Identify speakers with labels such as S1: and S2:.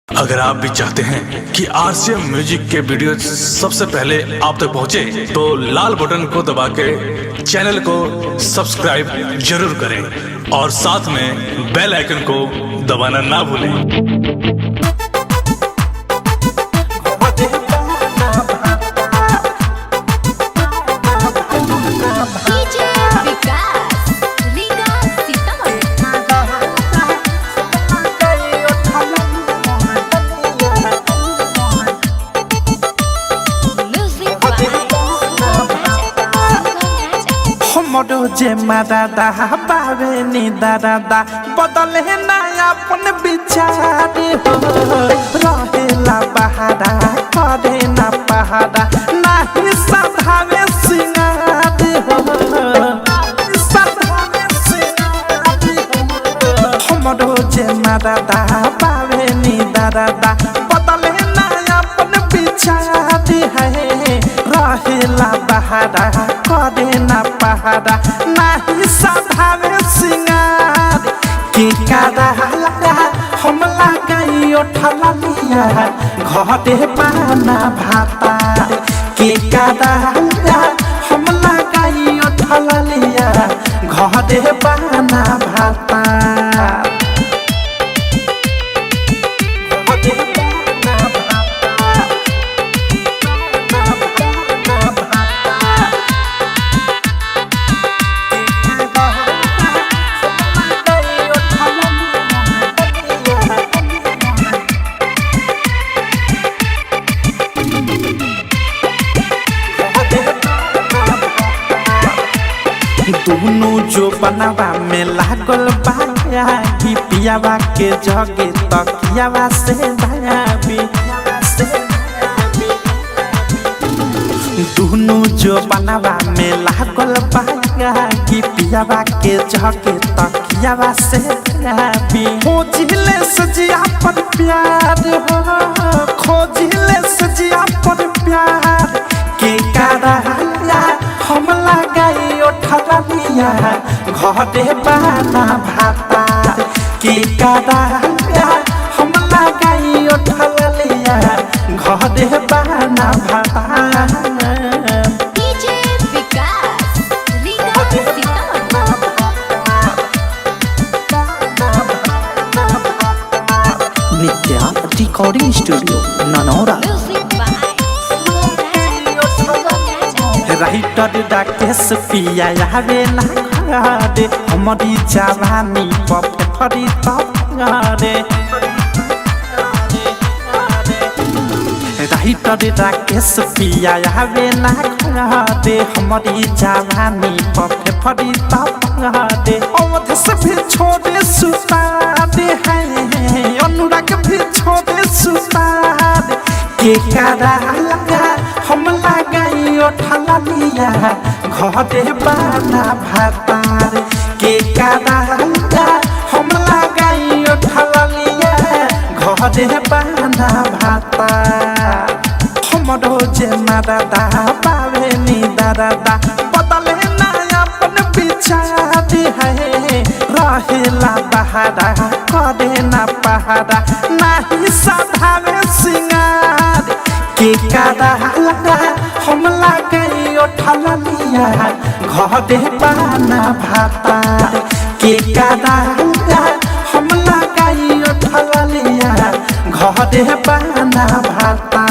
S1: अगर आप भी चाहते हैं कि आरसीएम म्यूजिक के वीडियो सबसे पहले आप तक पहुंचे, तो लाल बटन को दबा के चैनल को सब्सक्राइब जरूर करें और साथ में बेल आइकन को दबाना ना भूलें।
S2: मोडो जे मादा बावे नी दादा बदले ना अपन विचार हो रहेला बहारा करे ना पहाड़ा नाही सधावे सिंगार हो सधावे सिंगार हो मोडो जे मादा बावे नी दादा बदले ना अपन विचार है रहेला बहारा करे ना पहाड़ा नाही सधावे सिंगार के कादा हम लगाई उठला लिया घरे पाना भाता के कादा हम लगाई उठला लिया घरे पाना भाता दोनों जो बनावा में लागल बाया कि पियावा के जगे तकियावा से भाभी दोनों जो बनावा में लागल बाया कि पियावा के जगे तकियावा से भाभी खोजिले सजिया पर प्यार हो खोजिले सजिया पर प्यार के कारा हम लगाई उठला लिया घरे पाना भाता के कादा हम लगाई उठला लिया घरे पाना भाता नित्या रिकॉर्डिंग स्टूडियो ननौरा राइटर डाकेश पिया आवे ना घरे हमारी जवानी पफरी तरे राइटर डाकेश पिया आवे ना घरे हमारी जवानी पफरी तरे अवध से भी छोड़े सुता दे है अनुराग भी छोड़े सुता दे के कारा लगा हम लगाई उठला लिया घरे पाना भाता के कादा हम लगाई उठला लिया घरे पाना भाता हमरो जे मादा पावे नी दादा बदले ना अपन विचार है रहेला बहारा करे ना पहाड़ा नाही सधावे सिंगार के कादा हम लगाई उठला लिया घरे पाना भाता के कादा हम लगाई उठला लिया घरे पाना भाता।